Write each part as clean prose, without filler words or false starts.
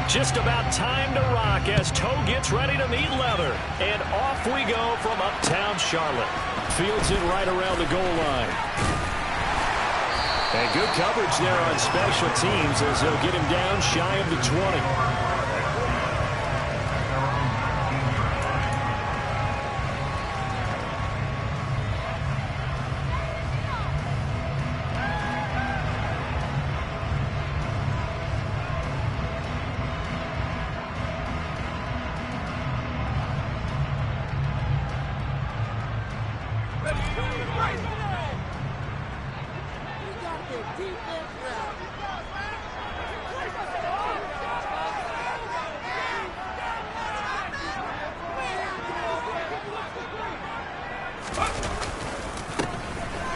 Just about time to rock as Toe gets ready to meet leather. And off we go from uptown Charlotte. Fields it right around the goal line. And good coverage there on special teams as they'll get him down shy of the 20.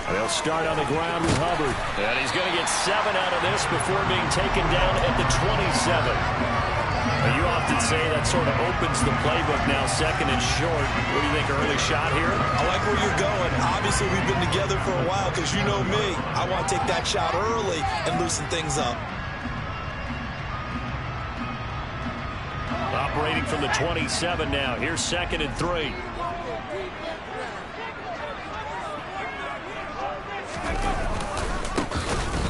They'll start on the ground with Hubbard. And he's going to get 7 out of this before being taken down at the 27. You often say that sort of opens the playbook now, second and short. What do you think, early shot here? I like where you're going. Obviously, we've been together for a while because you know me. I want to take that shot early and loosen things up. Operating from the 27 now. Here's second and 3.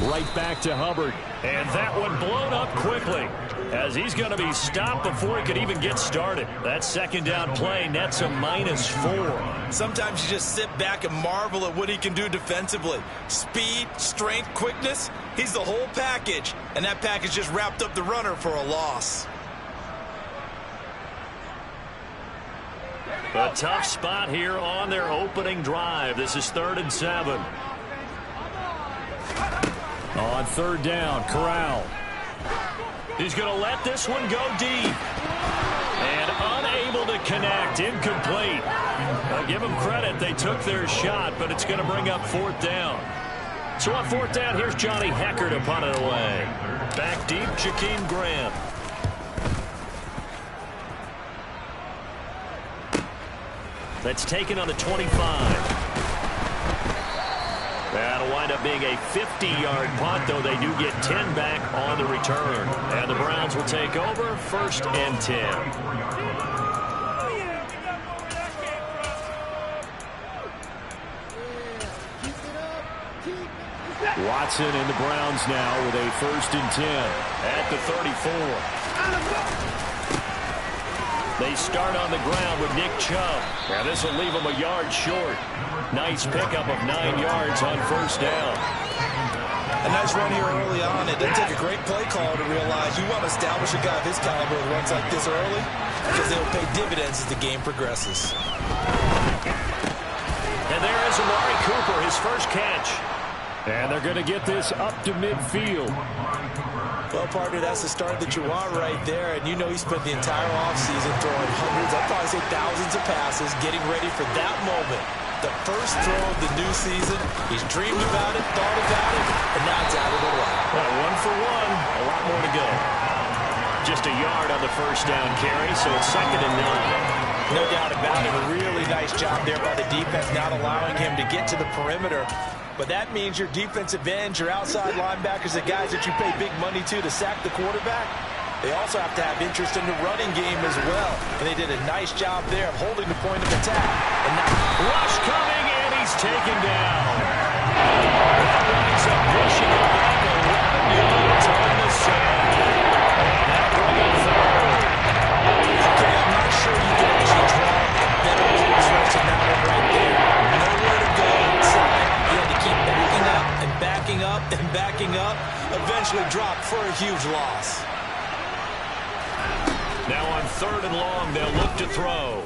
Right back to Hubbard. And that one blown up quickly as he's going to be stopped before he could even get started. That second down play nets a -4. Sometimes you just sit back and marvel at what he can do defensively. Speed, strength, quickness. He's the whole package. And that package just wrapped up the runner for a loss. A tough spot here on their opening drive. This is 3rd and 7. On 3rd down, Corral. He's going to let this one go deep. And unable to connect, incomplete. I'll give them credit, they took their shot, but it's going to bring up 4th down. So on 4th down, here's Johnny Hecker to punt it away. Back deep, Jakeem Grant. That's taken on the 25. That'll wind up being a 50-yard punt, though they do get 10 back on the return. And the Browns will take over 1st and 10. Watson and the Browns now with a 1st and 10 at the 34. They start on the ground with Nick Chubb. Now this will leave them a yard short. Nice pickup of 9 yards on 1st down. A nice run here early on. It doesn't take a great play caller to realize you want to establish a guy of his caliber who runs like this early because they'll pay dividends as the game progresses. And there is Amari Cooper, his first catch. And they're going to get this up to midfield. Well, partner, that's the start that you want right there. And you know he spent the entire offseason throwing hundreds, I'd probably say thousands of passes, getting ready for that moment. The first throw of the new season. He's dreamed about it, thought about it, and now it's out of the way. Well, 1 for 1. A lot more to go. Just a yard on the 1st down carry, so it's 2nd and 9. No doubt about it. A really nice job there by the defense, not allowing him to get to the perimeter. But that means your defensive ends, your outside linebackers, the guys that you pay big money to sack the quarterback, they also have to have interest in the running game as well. And they did a nice job there of holding the point of attack. And now rush coming, and he's taken down. That winds up pushing it back 11 yards on the side. Now bring it forward. Okay, I'm not sure you can actually draw a better stretch than that one right there. Nowhere to go inside. He had to keep backing up and backing up and backing up. Eventually dropped for a huge loss. Now on 3rd and long, they'll look to throw.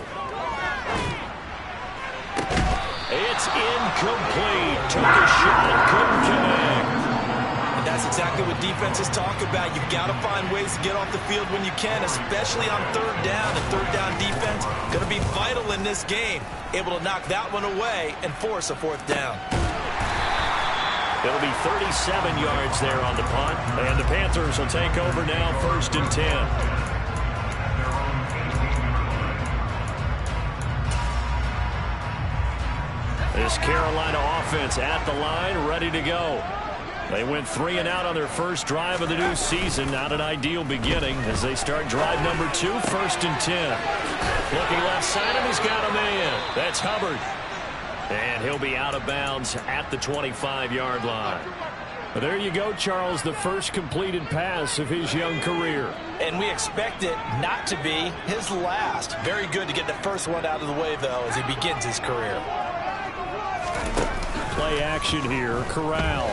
It's incomplete. Took a shot, couldn't connect. And that's exactly what defenses talk about. You've got to find ways to get off the field when you can, especially on 3rd down. And 3rd down defense going to be vital in this game. Able to knock that one away and force a 4th down. It'll be 37 yards there on the punt. And the Panthers will take over now 1st and 10. This Carolina offense at the line, ready to go. They went 3 and out on their first drive of the new season. Not an ideal beginning as they start drive number 2, 1st and 10. Looking left side, and he's got a man. That's Hubbard. And he'll be out of bounds at the 25-yard line. Well, there you go, Charles, the first completed pass of his young career. And we expect it not to be his last. Very good to get the first one out of the way, though, as he begins his career. Play action here, Corral.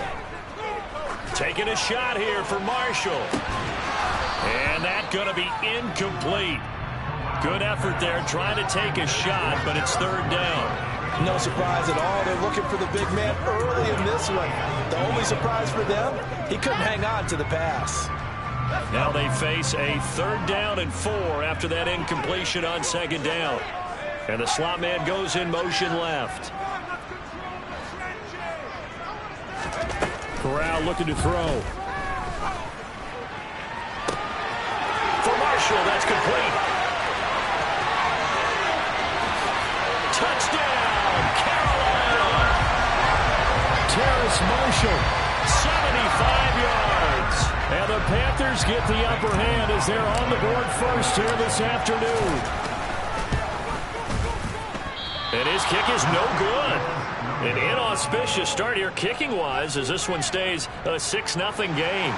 Taking a shot here for Marshall. And that's going to be incomplete. Good effort there trying to take a shot, but it's 3rd down. No surprise at all. They're looking for the big man early in this one. The only surprise for them, he couldn't hang on to the pass. Now they face a 3rd down and 4 after that incompletion on 2nd down. And the slot man goes in motion left. Corral looking to throw. For Marshall, that's complete. Touchdown, Carolina. Terrace Marshall, 75 yards. And the Panthers get the upper hand as they're on the board first here this afternoon. And his kick is no good. An inauspicious start here kicking-wise as this one stays a 6-0 game.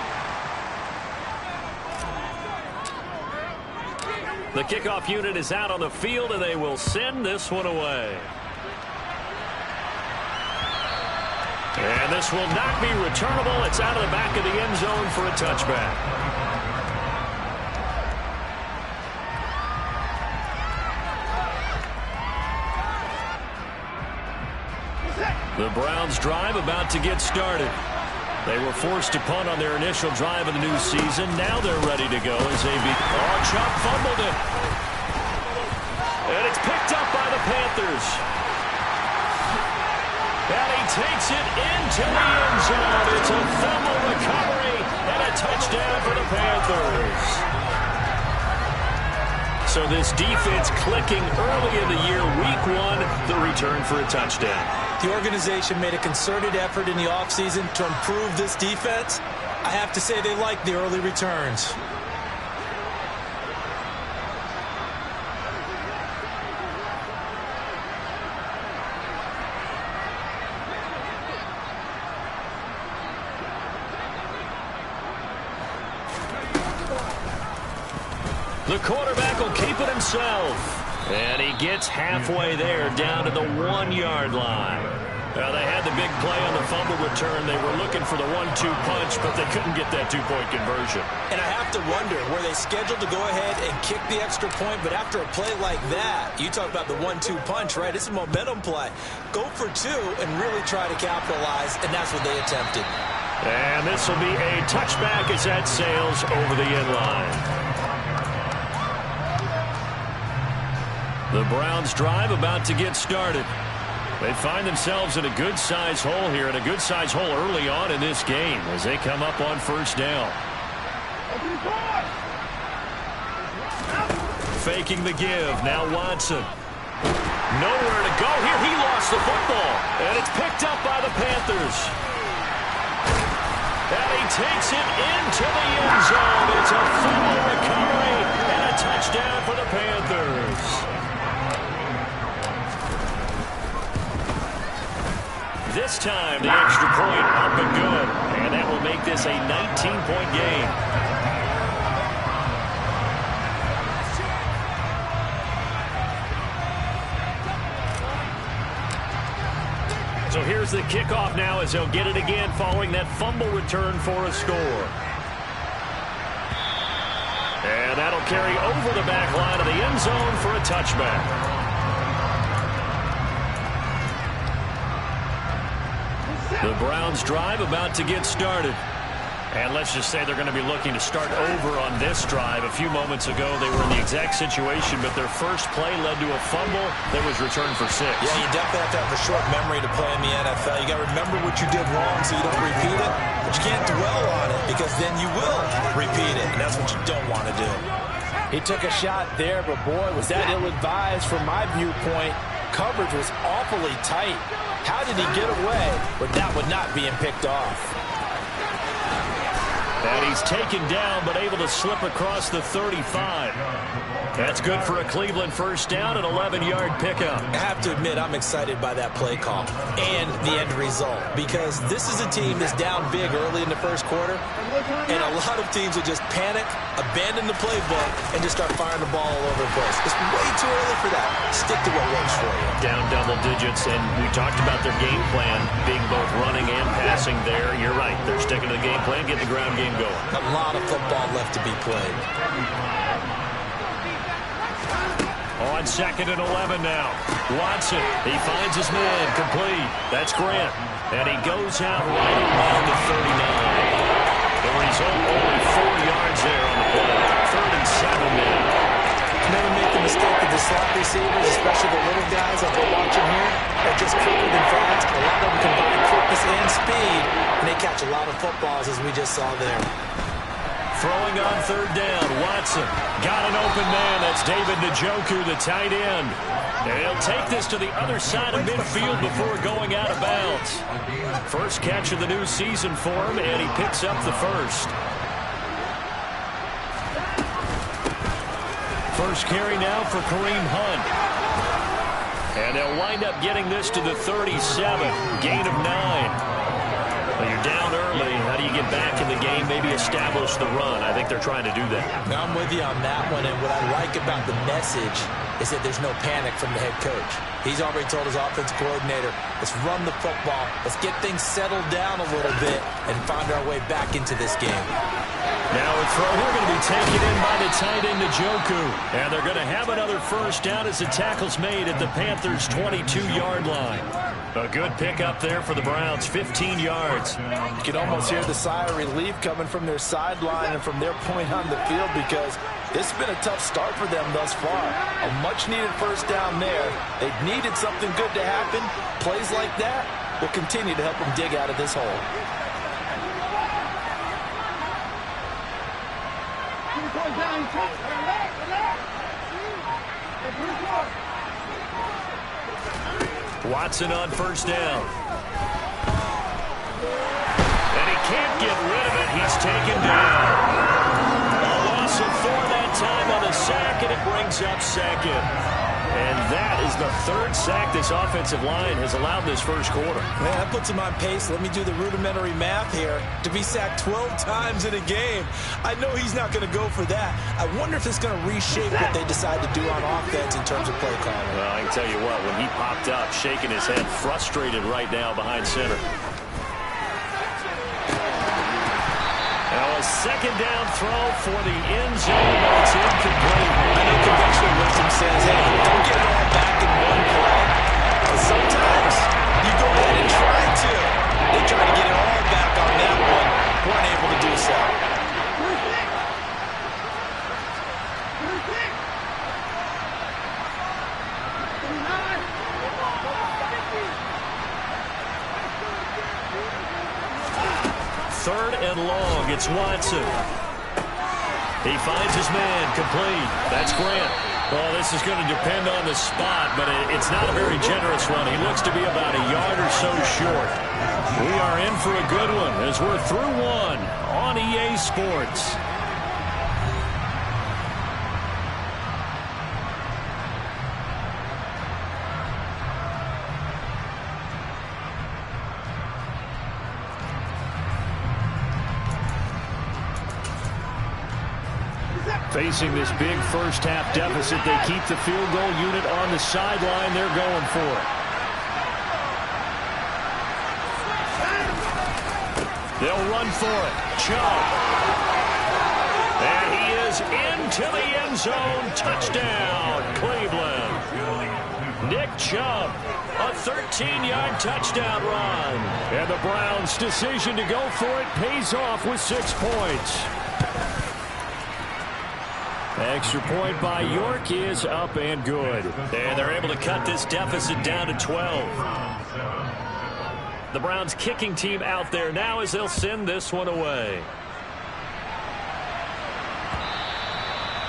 The kickoff unit is out on the field, and they will send this one away. And this will not be returnable. It's out of the back of the end zone for a touchback. The Browns drive about to get started. They were forced to punt on their initial drive of the new season. Now they're ready to go as they beat. Oh, Chubb fumbled it. And it's picked up by the Panthers. And he takes it into the end zone. It's a fumble recovery and a touchdown for the Panthers. So this defense clicking early in the year, week 1, the return for a touchdown. The organization made a concerted effort in the offseason to improve this defense. I have to say they like the early returns. The quarterback will keep it himself. And he gets halfway there, down to the 1-yard line. They had the big play on the fumble return. They were looking for the 1-2 punch, but they couldn't get that 2-point conversion. And I have to wonder, were they scheduled to go ahead and kick the extra point? But after a play like that, you talk about the 1-2 punch, right? It's a momentum play. Go for 2 and really try to capitalize, and that's what they attempted. And this will be a touchback as that sails over the end line. The Browns drive about to get started. They find themselves in a good-sized hole here, and a good-sized hole early on in this game as they come up on 1st down. Faking the give. Now Watson. Nowhere to go here. He lost the football, and it's picked up by the Panthers. And he takes it into the end zone. It's a fumble recovery and a touchdown for the Panthers. This time, the extra point up and good. And that will make this a 19-point game. So here's the kickoff now as they'll get it again following that fumble return for a score. And that'll carry over the back line of the end zone for a touchback. The Browns drive about to get started. And let's just say they're going to be looking to start over on this drive. A few moments ago, they were in the exact situation, but their first play led to a fumble that was returned for 6. Yeah, you definitely have to have a short memory to play in the NFL. You got to remember what you did wrong so you don't repeat it, but you can't dwell on it because then you will repeat it, and that's what you don't want to do. He took a shot there, but boy, was that ill-advised from my viewpoint. Coverage was awfully tight. How did he get away with that one not being picked off? And he's taken down, but able to slip across the 35. That's good for a Cleveland first down, an 11-yard pickup. I have to admit, I'm excited by that play call and the end result, because this is a team that's down big early in the first quarter, and a lot of teams will just panic, abandon the playbook, and just start firing the ball all over the place. It's way too early for that. Stick to what works for you. Down double digits, and we talked about their game plan being both running and passing there. You're right. They're sticking to the game plan, getting the ground game going. A lot of football left to be played. On 2nd and 11 now. Watson, he finds his man, complete. That's Grant. And he goes out right around the 39. The result, only 4 yards there on the play. 3rd and 7 now. Never make the mistake of the slot receivers, especially the little guys like we're watching here. They're just quicker than fast. A lot of them combine quickness and speed, and they catch a lot of footballs, as we just saw there. Throwing on 3rd down, Watson got an open man. That's David Njoku, the tight end. And he'll take this to the other side of midfield before going out of bounds. First catch of the new season for him, and he picks up the first. First carry now for Kareem Hunt. And they'll wind up getting this to the 37. Gain of 9. Well, you're down early. How do you get back in the game? Maybe establish the run. I think they're trying to do that. Now, I'm with you on that one, and what I like about the message is that there's no panic from the head coach. He's already told his offensive coordinator, let's run the football, let's get things settled down a little bit, and find our way back into this game. Now a throw here going to be taken in by the tight end Njoku. And they're going to have another first down as the tackle's made at the Panthers' 22-yard line. A good pickup there for the Browns, 15 yards. You can almost hear the sigh of relief coming from their sideline and from their point on the field, because this has been a tough start for them thus far. A much-needed first down there. They've needed something good to happen. Plays like that will continue to help them dig out of this hole. Watson on first down. And he can't get rid of it. He's taken down. A loss of 4 that time on the sack, and it brings up 2nd. And that is the 3rd sack this offensive line has allowed this first quarter. Man, that puts him on pace. Let me do the rudimentary math here. To be sacked 12 times in a game, I know he's not going to go for that. I wonder if it's going to reshape what they decide to do on offense in terms of play calling. Well, I can tell you what, when he popped up, shaking his head, frustrated right now behind center. Now a 2nd down throw for the end zone, but it's incomplete. I know conventional wisdom says, hey, don't get it all back in one play. But sometimes you go ahead and try to. They tried to get it all back on that one. Weren't able to do so. Third and long, it's Watson. He finds his man, complete. That's Grant. Well, this is going to depend on the spot, but it's not a very generous one. He looks to be about a yard or so short. We are in for a good one as we're through one on EA Sports. Facing this big first-half deficit, they keep the field goal unit on the sideline. They're going for it. They'll run for it. Chubb. And he is into the end zone. Touchdown, Cleveland. Nick Chubb, a 13-yard touchdown run. And the Browns' decision to go for it pays off with 6 points. Extra point by York is up and good. And they're able to cut this deficit down to 12. The Browns kicking team out there now as they'll send this one away.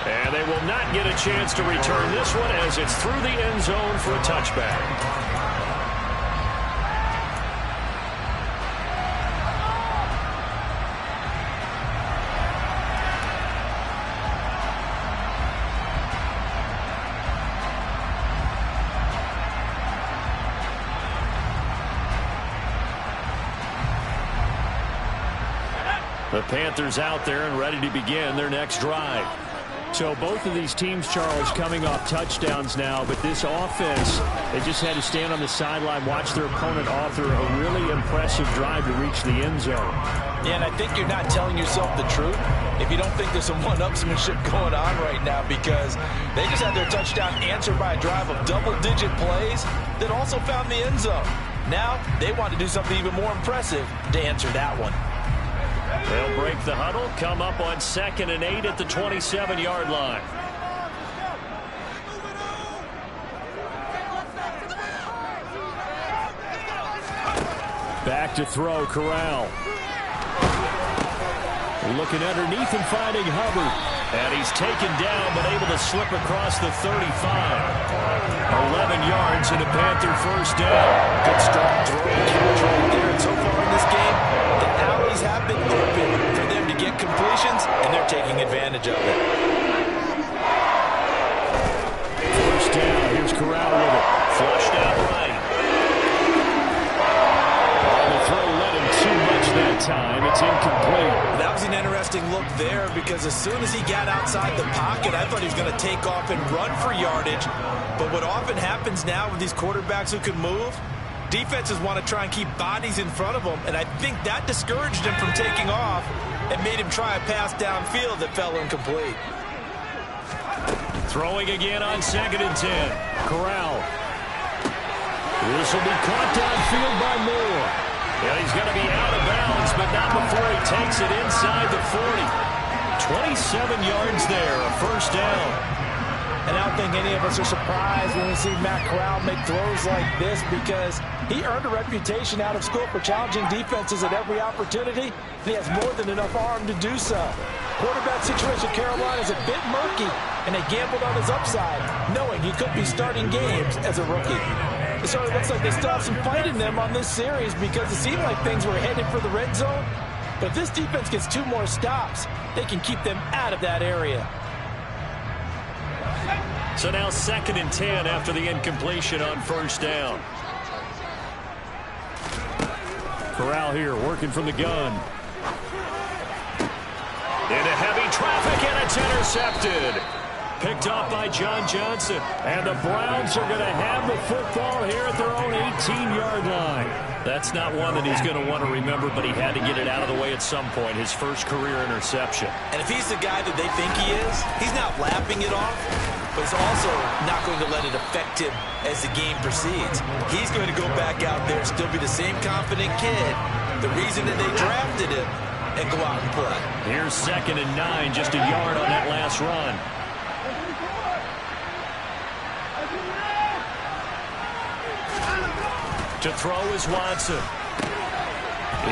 And they will not get a chance to return this one as it's through the end zone for a touchback. The Panthers out there and ready to begin their next drive. So both of these teams, Charles, coming off touchdowns now, but this offense, they just had to stand on the sideline, watch their opponent author a really impressive drive to reach the end zone. Yeah, and I think you're not telling yourself the truth if you don't think there's some one-upsmanship going on right now, because they just had their touchdown answered by a drive of double-digit plays that also found the end zone. Now they want to do something even more impressive to answer that one. They'll break the huddle, come up on 2nd and 8 at the 27-yard line. Back to throw, Corral. Looking underneath and finding Hubbard. And he's taken down, but able to slip across the 35. 11 yards and a Panther first down. Good strong throw and catch right there. And so far in this game, the alleys have been open for them to get completions, and they're taking advantage of it. First down. Here's Corral with it. Flushed out right. The throw led him too much that time. It's incomplete. That was an interesting look there, because as soon as he got outside the pocket, I thought he was going to take off and run for yardage. But what often happens now with these quarterbacks who can move, defenses want to try and keep bodies in front of them, and I think that discouraged him from taking off and made him try a pass downfield that fell incomplete. Throwing again on 2nd and 10. Corral. This will be caught downfield by Moore. And he's going to be out of bounds, but not before he takes it inside the 40. 27 yards there, a first down. And I don't think any of us are surprised when we see Matt Corral make throws like this, because he earned a reputation out of school for challenging defenses at every opportunity, and he has more than enough arm to do so. Quarterback situation at Carolina is a bit murky, and they gambled on his upside, knowing he could be starting games as a rookie. It sort of looks like they still have some fight in them on this series, because it seemed like things were headed for the red zone. But if this defense gets 2 more stops, they can keep them out of that area. So now 2nd and 10 after the incompletion on first down. Corral here working from the gun. Into heavy traffic, and it's intercepted. Picked off by John Johnson. And the Browns are going to have the football here at their own 18-yard line. That's not one that he's going to want to remember, but he had to get it out of the way at some point. His first career interception. And if he's the guy that they think he is, he's not lapping it off, but he's also not going to let it affect him as the game proceeds. He's going to go back out there, still be the same confident kid, the reason that they drafted him, and go out and play. Here's 2nd and 9, just a yard on that last run. To throw is Watson.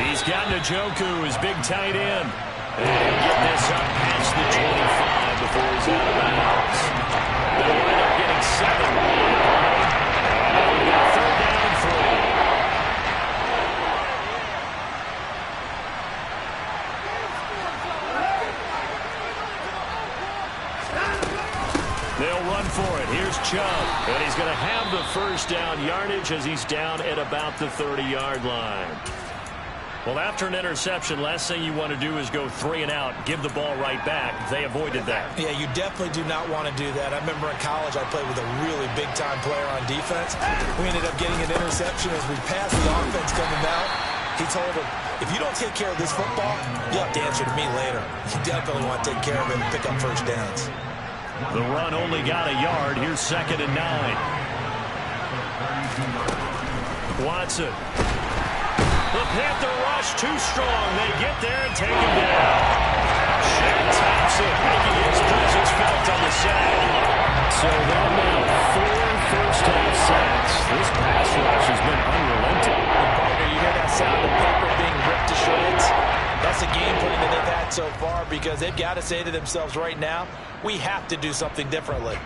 He's got Njoku, his big tight end. And get this up past the 25 before he's out of bounds. They'll wind up getting 7. And we've got 3rd down and 3. They'll run for it. Here's Chubb. And he's going to have the first down yardage as he's down at about the 30-yard line. Well, after an interception, last thing you want to do is go 3 and out, give the ball right back. They avoided that. Yeah, you definitely do not want to do that. I remember in college I played with a really big-time player on defense. We ended up getting an interception as we passed the offense coming out. He told him, if you don't take care of this football, you'll have to answer to me later. You definitely want to take care of it and pick up first downs. The run only got a yard. Here's 2nd and 9. Watson. The Panther rush too strong. They get there and take him down. Shaq Thompson making his presence felt on the sack. So they'll now 4 first-half sacks. This pass rush has been unrelenting. Partner, you hear that sound of paper being ripped to shreds? That's the game plan that they've had so far, because they've got to say to themselves right now, we have to do something differently.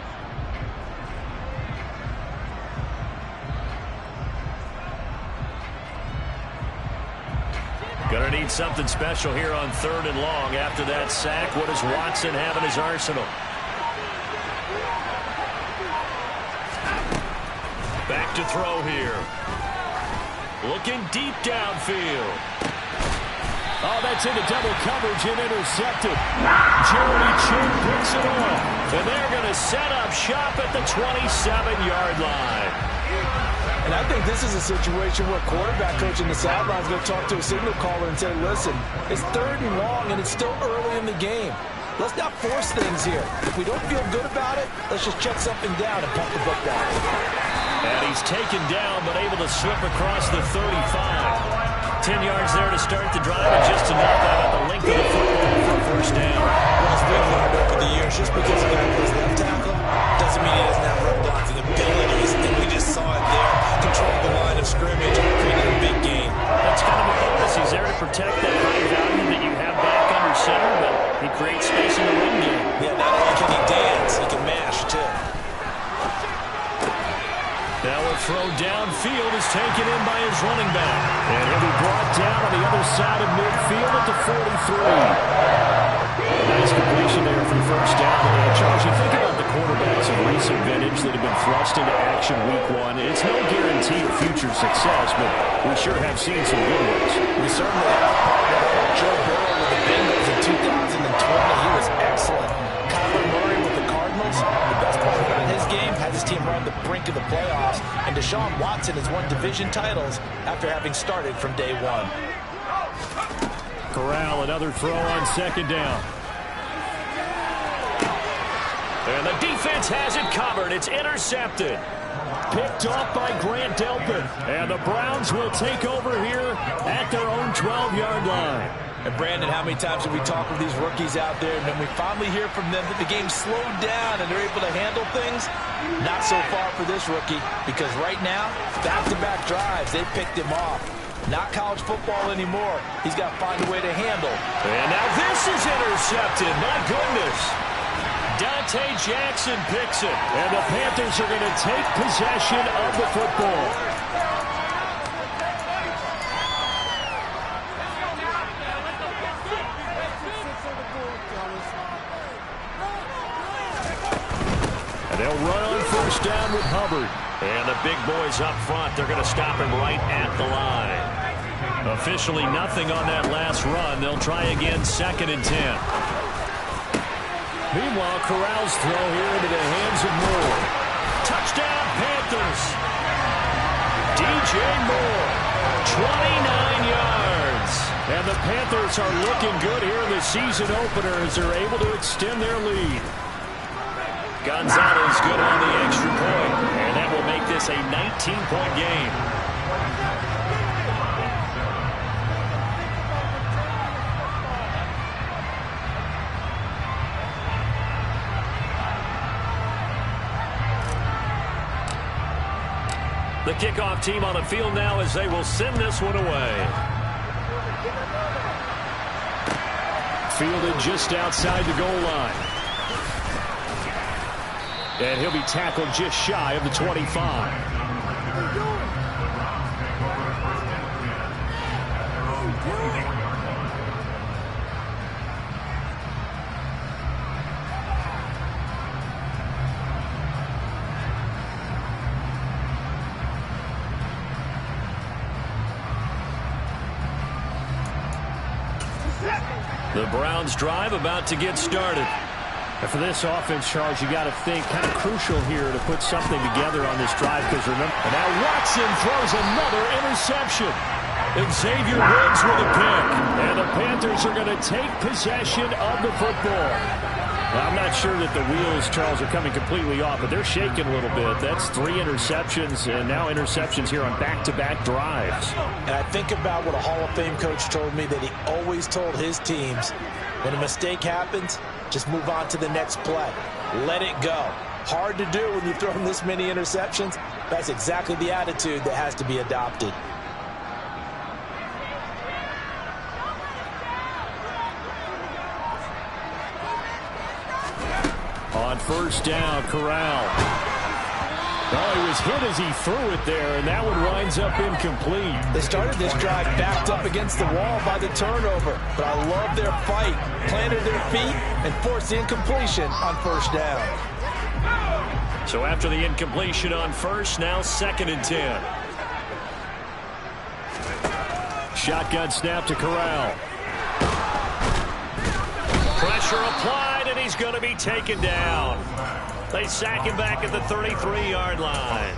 Gonna need something special here on 3rd and long. After that sack, what does Watson have in his arsenal? Back to throw here. Looking deep downfield. Oh, that's into double coverage and intercepted. Jeremy Chinn picks it off. And they're going to set up shop at the 27-yard line. And I think this is a situation where quarterback coach in the sideline is going to talk to a signal caller and say, listen, it's 3rd and long and it's still early in the game. Let's not force things here. If we don't feel good about it, let's just check something down and pump the book down. And he's taken down but able to slip across the 35. 10 yards there to start the drive and just enough out of the length of the football for a first down. Well, as we've learned over the years, just because a guy plays left tackle doesn't mean he doesn't have run blocking abilities. And we just saw it there. Controlled the line of scrimmage and created a big gain. That's kind of a bonus. He's there to protect that high value that you have back under center, but he creates space in the run game. Yeah, not only can he dance, he can mash, too. Now a throw downfield is taken in by his running back. And he'll be brought down on the other side of midfield at the 43. Nice completion there for the first down. And Charles, you think about the quarterbacks of recent vintage that have been thrust into action week 1. It's no guarantee of future success, but we sure have seen some good ones. We certainly have. Joe Burrow with the Bengals in 2020, he was excellent. Kyler Murray with the Cardinals, the best part about his game, had his team run the brink of the playoffs, and Deshaun Watson has won division titles after having started from day 1. Corral, another throw on 2nd down. And the defense has it covered. It's intercepted. Picked off by Grant Delpit. And the Browns will take over here at their own 12-yard line. And Brandon, how many times have we talked with these rookies out there, and then we finally hear from them that the game slowed down and they're able to handle things? Not so far for this rookie, because right now, back-to-back drives, they picked him off. Not college football anymore. He's got to find a way to handle. And now this is intercepted. My goodness. Dante Jackson picks it. And the Panthers are going to take possession of the football. And they'll run on first down with Hubbard. And the big boys up front, they're going to stop him right at the line. Officially nothing on that last run. They'll try again, 2nd and 10. Meanwhile, Corral's throw here into the hands of Moore. Touchdown, Panthers. DJ Moore, 29 yards. And the Panthers are looking good here in the season opener as they're able to extend their lead. Gonzalez good on the extra point, and that will make this a 19-point game. The kickoff team on the field now as they will send this one away. Fielded just outside the goal line. And he'll be tackled just shy of the 25. The Browns drive about to get started. And for this offense, Charles, you got to think kind of crucial here to put something together on this drive, because remember, and now Watson throws another interception. Xavier Woods with a pick. And the Panthers are going to take possession of the football. Well, I'm not sure that the wheels, Charles, are coming completely off, but they're shaking a little bit. That's 3 interceptions, and now interceptions here on back-to-back drives. And I think about what a Hall of Fame coach told me, that he always told his teams, when a mistake happens, just move on to the next play. Let it go. Hard to do when you throw in this many interceptions. That's exactly the attitude that has to be adopted. On first down, Corral. Oh, he was hit as he threw it there, and that one winds up incomplete. They started this drive backed up against the wall by the turnover, but I love their fight. Planted their feet and forced the incompletion on first down. So after the incompletion on first, now 2nd and 10. Shotgun snap to Corral. Pressure applied, and he's going to be taken down. They sack him back at the 33-yard line.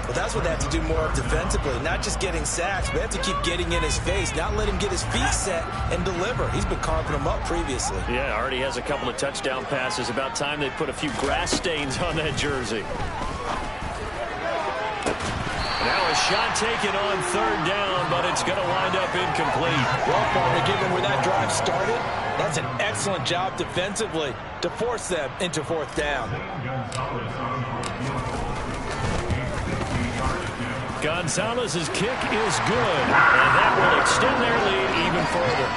Well, that's what they have to do more of defensively. Not just getting sacks, but they have to keep getting in his face, not let him get his feet set and deliver. He's been carving them up previously. Yeah, already has a couple of touchdown passes. About time they put a few grass stains on that jersey. Now a shot taken on third down, but it's going to wind up incomplete. Well, partner, given where that drive started, that's an excellent job defensively to force them into fourth down. Gonzalez's kick is good, and that will extend their lead even further.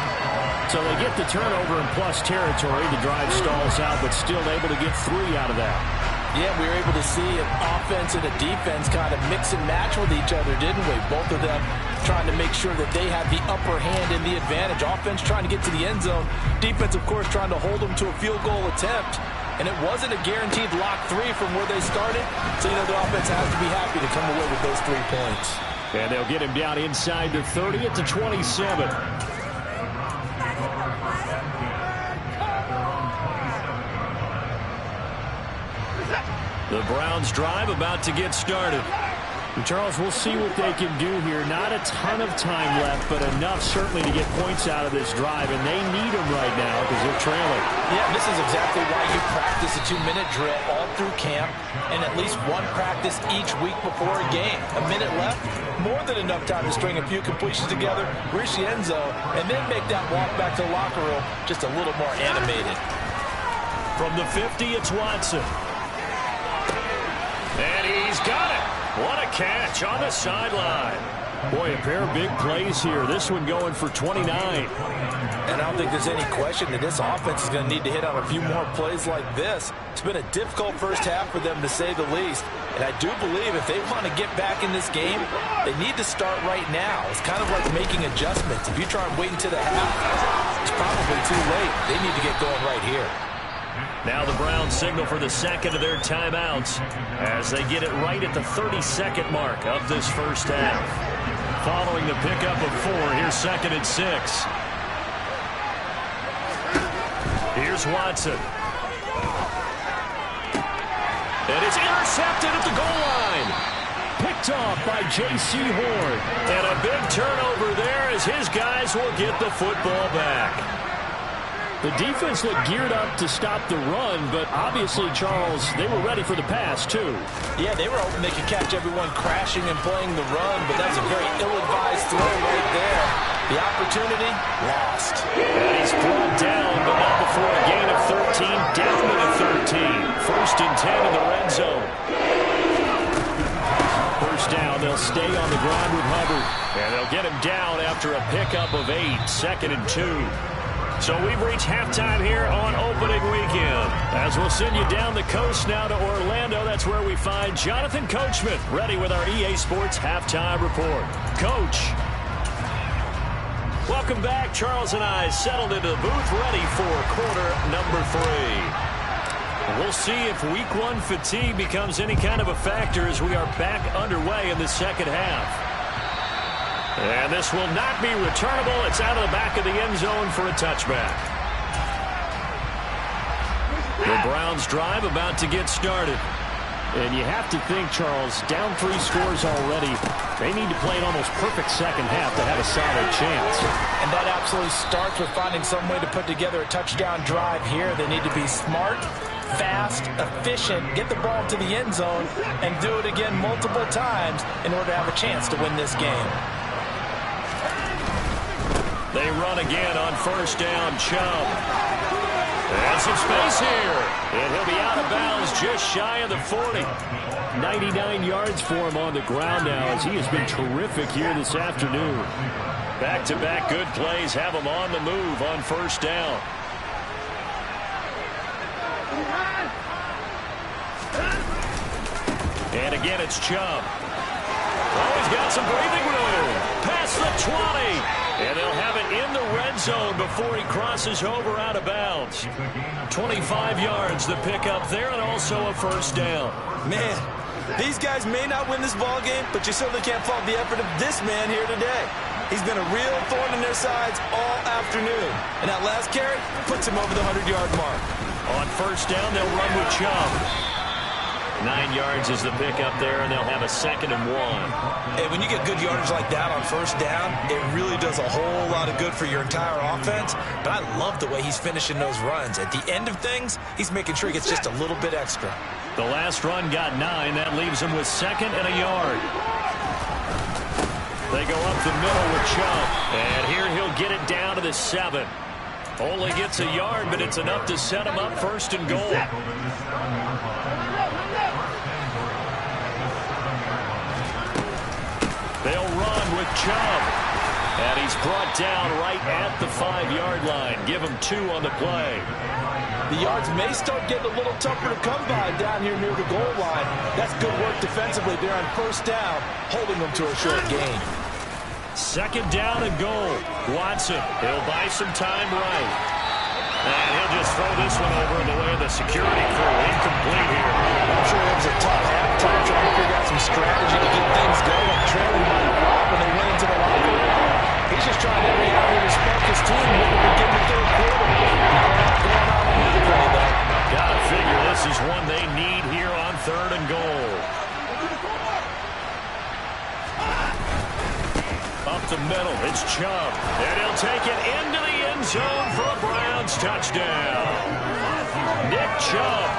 So they get the turnover in plus territory. The drive stalls out, but still able to get 3 out of that. Yeah, we were able to see an offense and a defense kind of mix and match with each other, didn't we? Both of them trying to make sure that they have the upper hand and the advantage. Offense trying to get to the end zone. Defense, of course, trying to hold them to a field goal attempt. And it wasn't a guaranteed lock 3 from where they started. So, you know, the offense has to be happy to come away with those 3 points. And they'll get him down inside the 30 at the 27. The Browns drive about to get started. And Charles, we'll see what they can do here. Not a ton of time left, but enough certainly to get points out of this drive, and they need them right now because they're trailing. Yeah, this is exactly why you practice a 2-minute drill all through camp and at least one practice each week before a game. A minute left, more than enough time to string a few completions together, reach the end zone, and then make that walk back to the locker room just a little more animated. From the 50, it's Watson. And he's got it. What a catch on the sideline. Boy, a pair of big plays here. This one going for 29. And I don't think there's any question that this offense is going to need to hit on a few more plays like this. It's been a difficult first half for them, to say the least. And I do believe if they want to get back in this game, they need to start right now. It's kind of like making adjustments. If you try and wait until the half, it's probably too late. They need to get going right here. Now the Browns signal for the second of their timeouts as they get it right at the 32nd mark of this first half. Following the pickup of 4, here's 2nd and 6. Here's Watson. And it's intercepted at the goal line. Picked off by J.C. Horn. And a big turnover there as his guys will get the football back. The defense looked geared up to stop the run, but obviously, Charles, they were ready for the pass, too. Yeah, they were hoping they could catch everyone crashing and playing the run, but that was a very ill-advised throw right there. The opportunity, lost. And he's brought down, but not before a gain of 13, down to the 13. 1st and 10 in the red zone. First down, they'll stay on the ground with Hubbard. And they'll get him down after a pickup of 8, 2nd and 2. So we've reached halftime here on opening weekend. As we'll send you down the coast now to Orlando, that's where we find Jonathan Coachman, ready with our EA Sports Halftime Report. Coach. Welcome back. Charles and I settled into the booth, ready for quarter number 3. We'll see if week 1 fatigue becomes any kind of a factor as we are back underway in the second half. And this will not be returnable. It's out of the back of the end zone for a touchback. The Browns drive about to get started. And you have to think, Charles, down 3 scores already. They need to play an almost perfect second half to have a solid chance. And that absolutely starts with finding some way to put together a touchdown drive here. They need to be smart, fast, efficient, get the ball to the end zone, and do it again multiple times in order to have a chance to win this game. They run again on first down. Chubb. And some space here. And he'll be out of bounds just shy of the 40. 99 yards for him on the ground now as he has been terrific here this afternoon. Back-to-back good plays have him on the move on first down. And again, it's Chubb. Oh, he's got some breathing room. Past the 20. And they'll have it in the red zone before he crosses over out of bounds. 25 yards the pickup there, and also a first down. Man, these guys may not win this ball game, but you certainly can't fault the effort of this man here today. He's been a real thorn in their sides all afternoon. And that last carry puts him over the 100-yard mark. On first down, they'll run with Chubb. 9 yards is the pickup there, and they'll have a 2nd and 1. Hey, when you get good yardage like that on first down, it really does a whole lot of good for your entire offense. But I love the way he's finishing those runs. At the end of things, he's making sure he gets just a little bit extra. The last run got 9. That leaves him with 2nd and a yard. They go up the middle with Chubb. And here he'll get it down to the 7. Only gets a yard, but it's enough to set him up 1st and goal. They'll run with Chubb. And he's brought down right at the 5-yard line. Give him 2 on the play. The yards may start getting a little tougher to come by down here near the goal line. That's good work defensively there on first down, holding them to a short gain. 2nd down and goal. Watson, he'll buy some time right. And he'll just throw this one over in the way of the security crew. Incomplete here. I'm sure it was a tough halftime trying to figure out some strategy to get things going. Trailing by a lot when they went into the locker room. He's just trying every hour to spark his team when we begin the third quarter. Not a lot going on in that play, though. Gotta figure this is one they need here on 3rd and goal. Up the middle, it's Chubb. And he'll take it into the end zone for a Browns touchdown. Nick Chubb,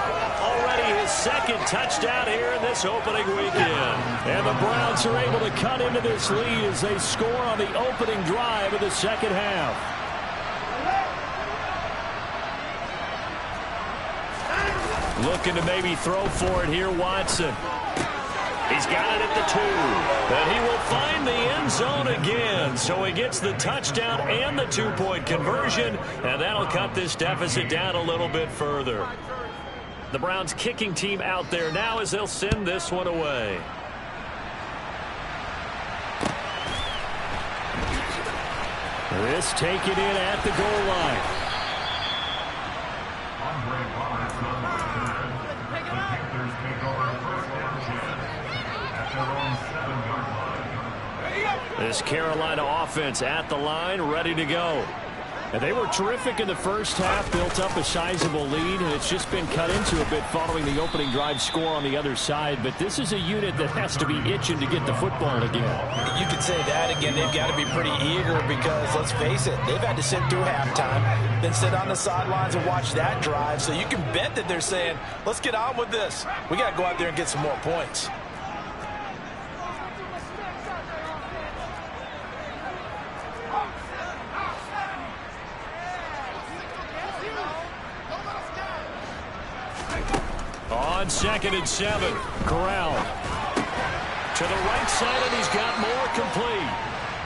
already his 2nd touchdown here in this opening weekend. And the Browns are able to cut into this lead as they score on the opening drive of the 2nd half. Looking to maybe throw for it here, Watson. He's got it at the 2. And he will find the end zone again. So he gets the touchdown and the 2-point conversion. And that'll cut this deficit down a little bit further. The Browns kicking team out there now as they'll send this one away. This taken in at the goal line. This Carolina offense at the line, ready to go. And they were terrific in the first half, built up a sizable lead, and it's just been cut into a bit following the opening drive score on the other side. But this is a unit that has to be itching to get the football again. You could say that again. They've got to be pretty eager because, let's face it, they've had to sit through halftime, then sit on the sidelines and watch that drive. So you can bet that they're saying, let's get on with this. We got to go out there and get some more points. On 2nd and 7, Corral to the right side, and he's got more complete.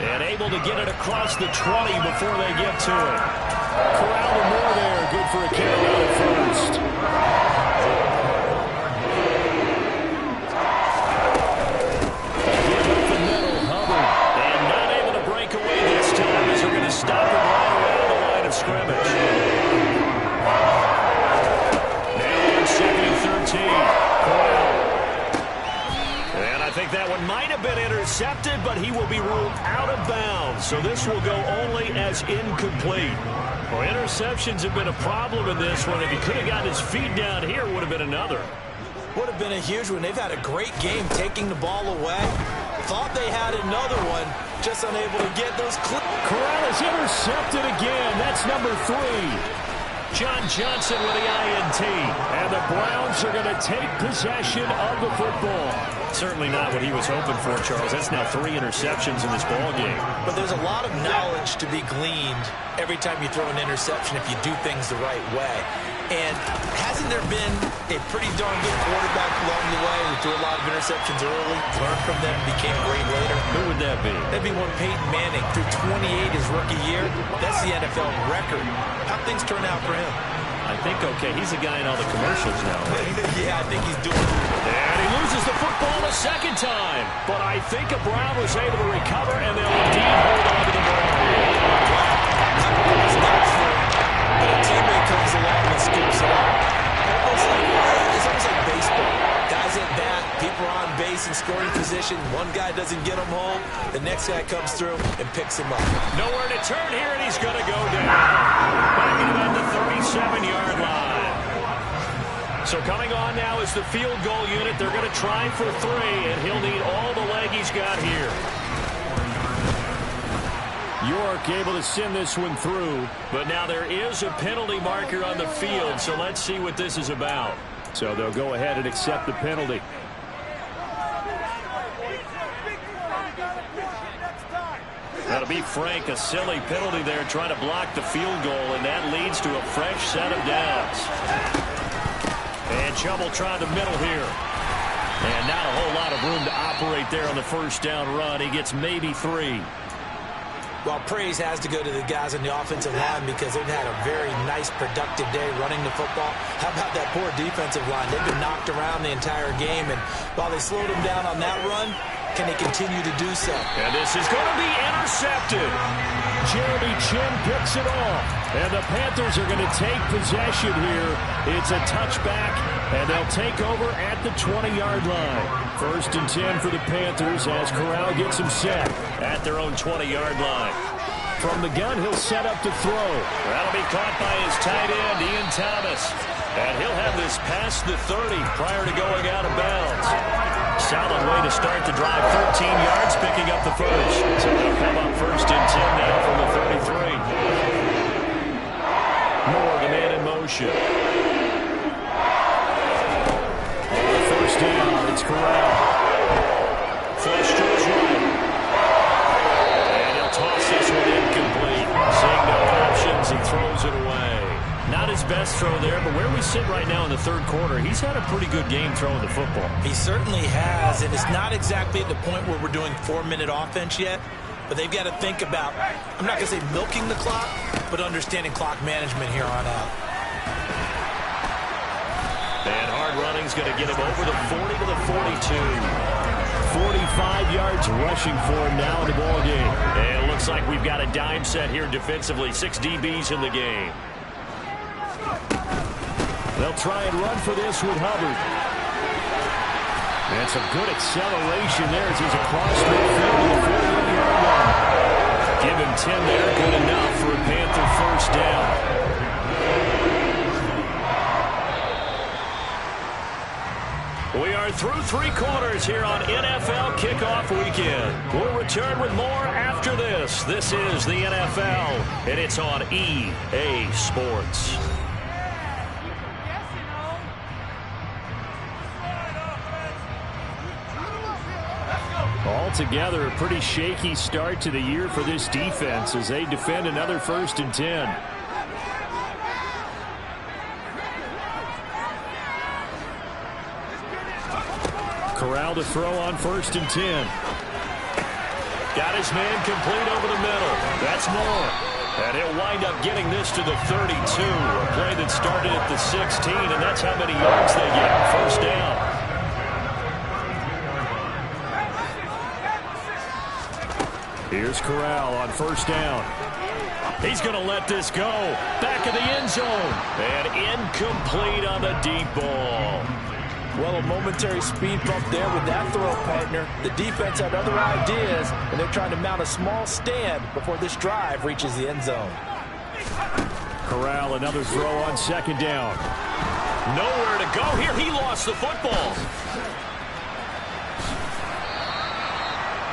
And able to get it across the 20 before they get to it. Corral and more there, good for a Carolina first. Give up the middle, Hubbard. And not able to break away this time as they're going to stop him right around the line of scrimmage. 2nd and 13. Corral. And I think that one might have been intercepted, but he will be ruled out of bounds. So this will go only as incomplete. Well, interceptions have been a problem in this one. If he could have gotten his feet down here, it would have been another. Would have been a huge one. They've had a great game taking the ball away. Thought they had another one, just unable to get those clean. Corral is intercepted again. That's number 3. John Johnson with the INT. And the Browns are going to take possession of the football. Certainly not what he was hoping for, Charles. That's now 3 interceptions in this ball game. But there's a lot of knowledge to be gleaned every time you throw an interception if you do things the right way. And hasn't there been a pretty darn good quarterback along the way who threw a lot of interceptions early, learned from them, became great later? Who would that be? That'd be one Peyton Manning threw 28 his rookie year. That's the NFL record. How'd things turn out for him? I think okay. He's a guy in all the commercials now. Yeah, I think he's doing it. And he loses the football a 2nd time. But I think a Brown was able to recover, and they'll indeed hold on to the ball. It's not true. But a teammate comes along and scoops it up. It's almost like baseball. Guys at bat, people are on base in scoring position. position. One guy doesn't get him home. The next guy comes through and picks him up. Nowhere to turn here, and he's going to go down. Back at the 37-yard line. So coming on now is the field goal unit. They're going to try for 3, and he'll need all the leg he's got here. York able to send this one through. But now there is a penalty marker on the field, so let's see what this is about. So they'll go ahead and accept the penalty. That'll be Frank, a silly penalty there trying to block the field goal, and that leads to a fresh set of downs. And Chubb try the middle here. And not a whole lot of room to operate there on the first down run. He gets maybe 3. Well, praise has to go to the guys on the offensive line because they've had a very nice, productive day running the football. How about that poor defensive line? They've been knocked around the entire game, and while they slowed them down on that run, can they continue to do so? And this is going to be intercepted. Jeremy Chinn picks it off. And the Panthers are going to take possession here. It's a touchback, and they'll take over at the 20-yard line. 1st and 10 for the Panthers as Corral gets him set at their own 20-yard line. From the gun, he'll set up to throw. That'll be caught by his tight end, Ian Thomas. And he'll have this past the 30 prior to going out of bounds. Solid way to start the drive. 13 yards, picking up the first. So they'll come up 1st and 10 now from the 33. Moore, the man in motion. First down, it's Corral. Flush to his right. And he'll toss this one incomplete. Seeing no options, he throws it away. Not his best throw there, but where we sit right now in the 3rd quarter, he's had a pretty good game throwing the football. He certainly has, and it's not exactly at the point where we're doing 4-minute offense yet, but they've got to think about, I'm not going to say milking the clock, but understanding clock management here on out. And hard running's going to get him over the 40 to the 42. 45 yards rushing for him now in the ball game. And it looks like we've got a dime set here defensively. 6 DBs in the game. They'll try and run for this with Hubbard. And some good acceleration there as he's across midfield to the 41-yard line. Give him 10 there, good enough for a Panther first down. We are through 3 quarters here on NFL Kickoff Weekend. We'll return with more after this. This is the NFL, and it's on EA Sports. Altogether, a pretty shaky start to the year for this defense as they defend another 1st and 10. Corral to throw on 1st and 10. Got his man complete over the middle. That's Moore. And he'll wind up getting this to the 32. A play that started at the 16, and that's how many yards they get. First down. Here's Corral on 1st down. He's going to let this go. Back of the end zone. And incomplete on the deep ball. Well, a momentary speed bump there with that throw, partner. The defense had other ideas, and they're trying to mount a small stand before this drive reaches the end zone. Corral, another throw on 2nd down. Nowhere to go here. He lost the football.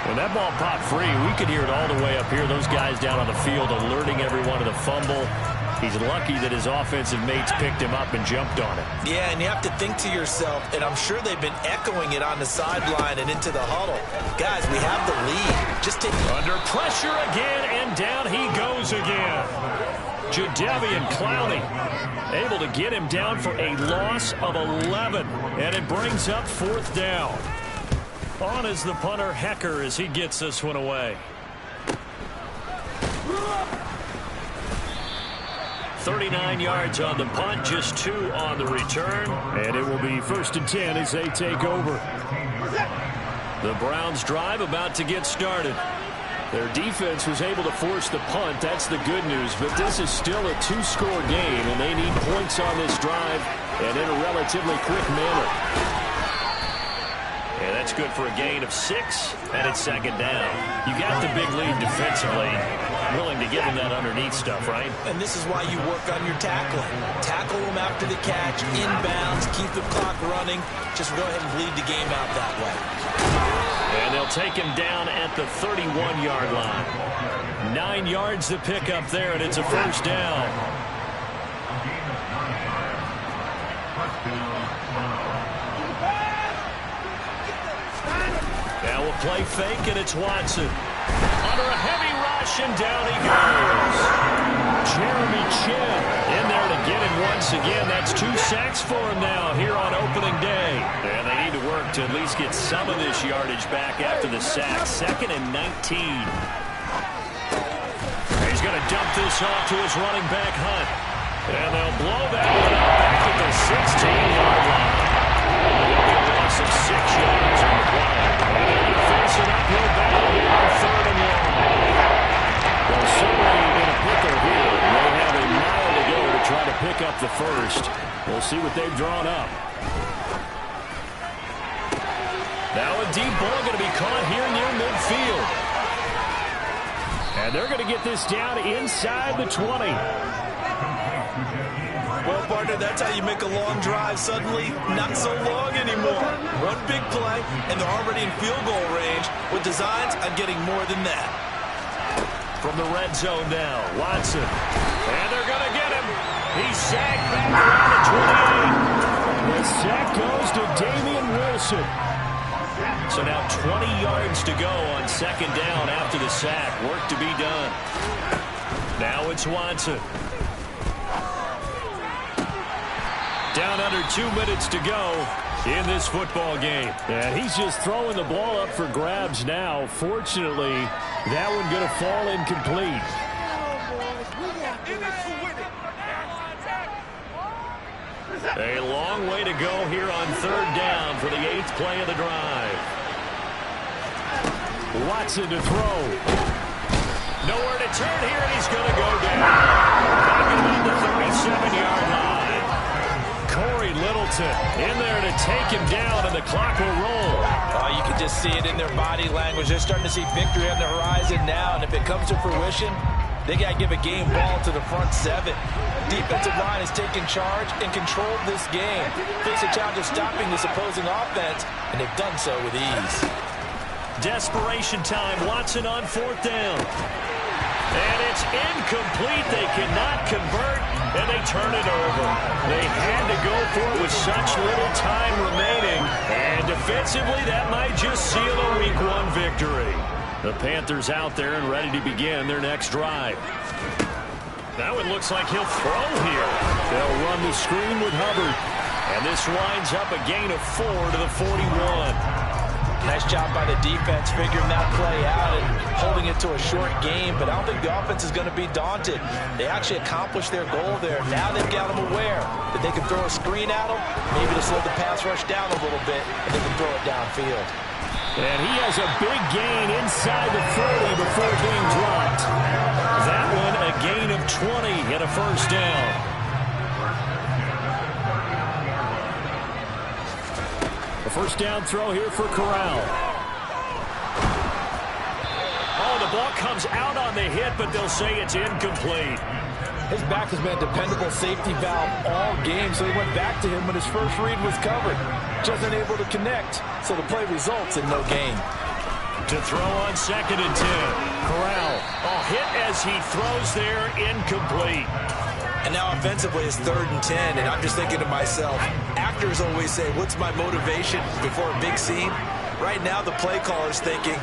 When that ball popped free, we could hear it all the way up here. Those guys down on the field alerting everyone to the fumble. He's lucky that his offensive mates picked him up and jumped on it. Yeah, and you have to think to yourself, and I'm sure they've been echoing it on the sideline and into the huddle. Guys, we have the lead. Just take under pressure again, and down he goes again. Jadeveon Clowney able to get him down for a loss of 11, and it brings up 4th down. On is the punter, Hecker, as he gets this one away. 39 yards on the punt, just 2 on the return. And it will be 1st and 10 as they take over. The Browns drive about to get started. Their defense was able to force the punt. That's the good news. But this is still a 2-score game, and they need points on this drive and in a relatively quick manner. And that's good for a gain of 6, and it's second down. You got the big lead defensively. Willing to give him that underneath stuff, right? And this is why you work on your tackling. Tackle him after the catch, inbounds, keep the clock running. Just go ahead and bleed the game out that way. And they'll take him down at the 31-yard line. 9 yards to pick up there, and it's a first down. Now we'll play fake, and it's Watson. Under a heavy rush, and down he goes. Jeremy Chinn in there to get him once again. That's 2 sacks for him now here on opening day. And they need to work to at least get some of this yardage back after the sack. 2nd and 19. He's going to dump this off to his running back, Hunt. And they'll blow that one up back at the 16-yard line. A loss of 6 yards on the play. And they're facing uphill battle here on 3rd and long. Well, certainly in a pickle here. They have a mile to go to try to pick up the first. We'll see what they've drawn up. Now a deep ball going to be caught here near midfield. And they're going to get this down inside the 20. Well, partner, that's how you make a long drive suddenly not so long anymore. One big play, and they're already in field goal range with designs on getting more than that. From the red zone now, Watson. And they're going to get him. He's sacked back around the 28. The sack goes to Damian Wilson. So now 20 yards to go on 2nd down after the sack. Work to be done. Now it's Watson. Down under 2 minutes to go in this football game. And he's just throwing the ball up for grabs now. Fortunately, that one going to fall incomplete. A long way to go here on 3rd down for the 8th play of the drive. Watson to throw. Nowhere to turn here, and he's going to go down. Back about the 37-yard line. Corey Littleton in there to take him down, and the clock will roll. Oh, you can just see it in their body language. They're starting to see victory on the horizon now, and if it comes to fruition, they got to give a game ball to the front 7. Defensive line has taken charge and controlled this game. Face a challenge of stopping this opposing offense, and they've done so with ease. Desperation time. Watson on 4th down. And it's incomplete. They cannot convert, and they turn it over. They had to go for it with such little time remaining. And defensively, that might just seal a Week 1 victory. The Panthers out there and ready to begin their next drive. Now it looks like he'll throw here. They'll run the screen with Hubbard. And this winds up a gain of 4 to the 41. Nice job by the defense figuring that play out and holding it to a short game, but I don't think the offense is going to be daunted. They actually accomplished their goal there. Now they've got them aware that they can throw a screen at them, maybe to slow the pass rush down a little bit, and they can throw it downfield. And he has a big gain inside the 30 before being dropped. That one a gain of 20 and a first down. A first down throw here for Corral. Oh, the ball comes out on the hit, but they'll say it's incomplete. His back has been a dependable safety valve all game, so he went back to him when his first read was covered. Just unable to connect, so the play results in no gain. To throw on 2nd and 10. Corral, a hit as he throws there, incomplete. And now offensively it's 3rd and 10, and I'm just thinking to myself, actors always say, what's my motivation before a big scene? Right now the play caller's thinking,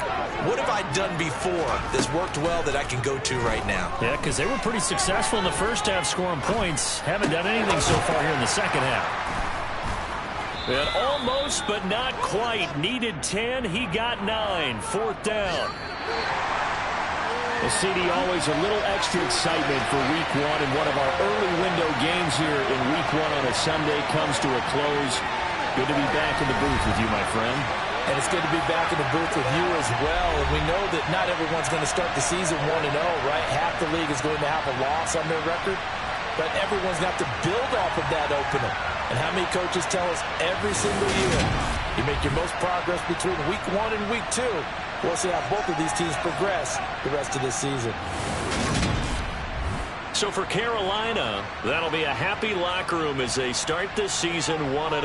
what have I done before that's worked well that I can go to right now? Yeah, because they were pretty successful in the first half scoring points. Haven't done anything so far here in the second half. And almost, but not quite. Needed 10. He got 9. 4th down. Well, CD, always a little extra excitement for Week 1, and one of our early window games here in Week 1 on a Sunday comes to a close. Good to be back in the booth with you, my friend. And it's good to be back in the booth with you as well. And we know that not everyone's going to start the season 1-0, right? Half the league is going to have a loss on their record. But everyone's got to build off of that opener. And how many coaches tell us every single year, you make your most progress between week 1 and week 2. We'll see how both of these teams progress the rest of this season. So for Carolina, that'll be a happy locker room as they start this season 1-0.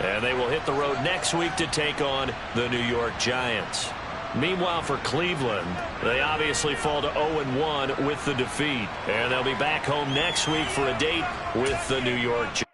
And they will hit the road next week to take on the New York Giants. Meanwhile, for Cleveland, they obviously fall to 0-1 with the defeat. And they'll be back home next week for a date with the New York Giants.